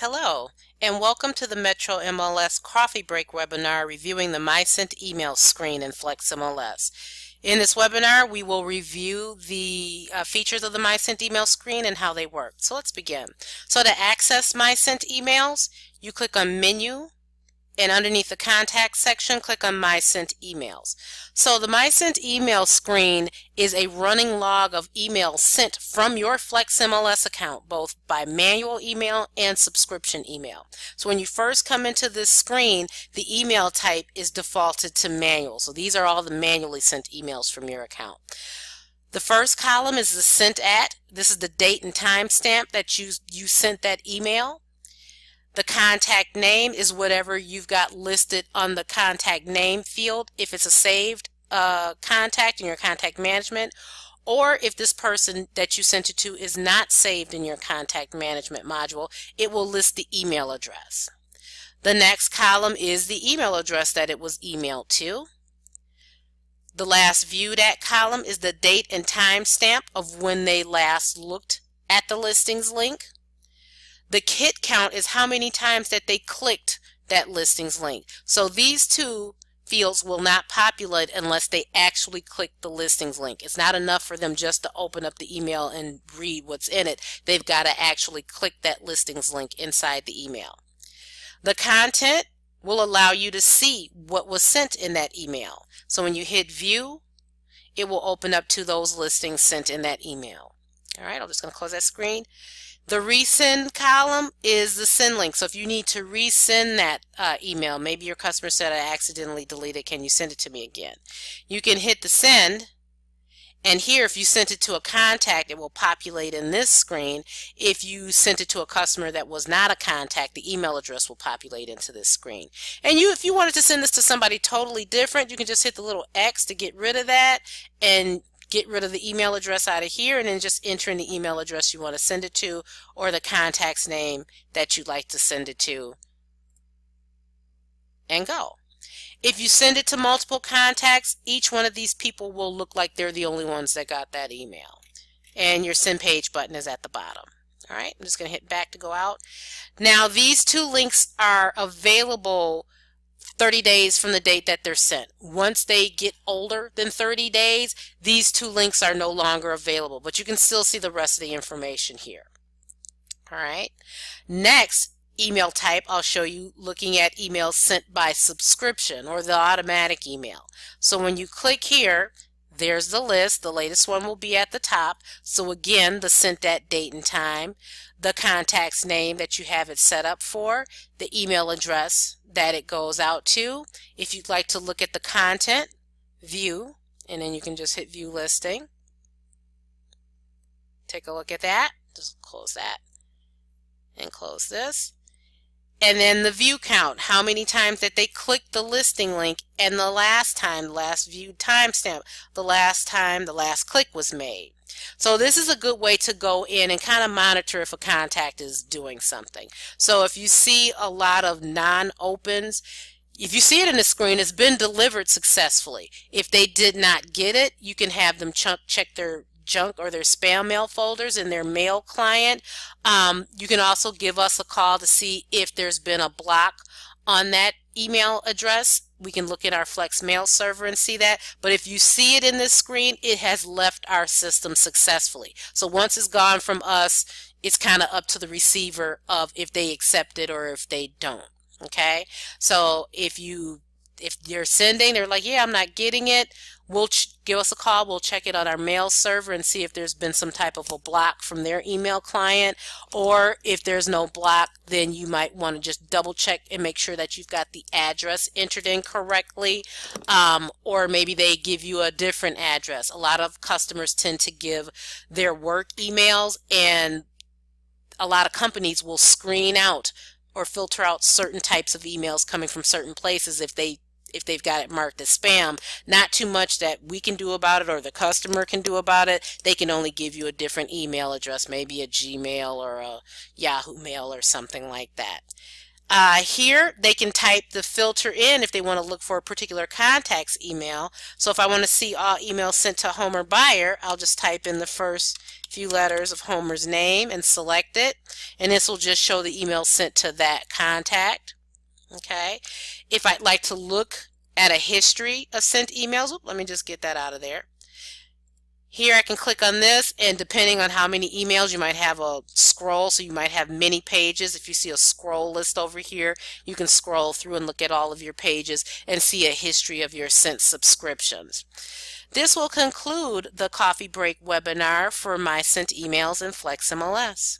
Hello, and welcome to the Metro MLS Coffee Break webinar reviewing the My Sent email screen in Flex MLS. In this webinar, we will review the features of the My Sent email screen and how they work. So let's begin. So to access My Sent emails, you click on Menu, and underneath the Contact section, click on My Sent Emails. So the My Sent Email screen is a running log of emails sent from your Flex MLS account, both by manual email and subscription email. So when you first come into this screen, the email type is defaulted to manual. So these are all the manually sent emails from your account. The first column is the sent at. This is the date and time stamp that you sent that email. The contact name is whatever you've got listed on the contact name field, if it's a saved contact in your contact management, or if this person that you sent it to is not saved in your contact management module, it will list the email address. The next column is the email address that it was emailed to. The last viewed at column is the date and time stamp of when they last looked at the listings link. The kit count is how many times that they clicked that listings link. So these two fields will not populate unless they actually click the listings link. It's not enough for them just to open up the email and read what's in it. They've got to actually click that listings link inside the email. The content will allow you to see what was sent in that email. So when you hit view, it will open up to those listings sent in that email. All right, I'm just going to close that screen. The resend column is the Syn Links. So if you need to resend that email, maybe your customer said, I accidentally deleted, can you send it to me again? You can hit the send, and here if you sent it to a contact, it will populate in this screen. If you sent it to a customer that was not a contact, the email address will populate into this screen. And if you wanted to send this to somebody totally different, you can just hit the little X to get rid of that and get rid of the email address out of here, and then just enter in the email address you want to send it to or the contact's name that you'd like to send it to, and go. If you send it to multiple contacts, each one of these people will look like they're the only ones that got that email. And your send page button is at the bottom. All right, I'm just going to hit back to go out. Now these two links are available 30 days from the date that they're sent. Once they get older than 30 days, these two links are no longer available, but you can still see the rest of the information here. All right. Next, email type, I'll show you looking at emails sent by subscription or the automatic email. So when you click here, there's the list. The latest one will be at the top. So again, the sent at date and time, the contact's name that you have it set up for, the email address that it goes out to. If you'd like to look at the content, view, and then you can just hit view listing. Take a look at that. Just close that and close this. And then the view count, how many times that they clicked the listing link, and the last time, the last viewed timestamp, the last time the last click was made. So this is a good way to go in and kind of monitor if a contact is doing something. So if you see a lot of non-opens, if you see it in the screen, it's been delivered successfully. If they did not get it, you can have them check their junk or their spam mail folders in their mail client. You can also give us a call to see if there's been a block on that email address. We can look at our Flex mail server and see that. But if you see it in this screen, it has left our system successfully. So once it's gone from us, it's kind of up to the receiver of if they accept it or if they don't. Okay, so if you're sending, they're like, yeah, I'm not getting it, give us a call. We'll check it on our mail server and see if there's been some type of a block from their email client. Or if there's no block, then you might want to just double check and make sure that you've got the address entered in correctly. Or maybe they give you a different address. A lot of customers tend to give their work emails, and a lot of companies will screen out or filter out certain types of emails coming from certain places if they've got it marked as spam. Not too much that we can do about it or the customer can do about it. They can only give you a different email address, maybe a Gmail or a Yahoo Mail or something like that. Here they can type the filter in if they want to look for a particular contact's email. So if I want to see all emails sent to Homer Buyer, I'll just type in the first few letters of Homer's name and select it, and this will just show the email sent to that contact. Okay. If I'd like to look at a history of sent emails, let me just get that out of there. Here I can click on this, and depending on how many emails, you might have a scroll, so you might have many pages. If you see a scroll list over here, you can scroll through and look at all of your pages and see a history of your sent subscriptions. This will conclude the coffee break webinar for My Sent Emails in FlexMLS.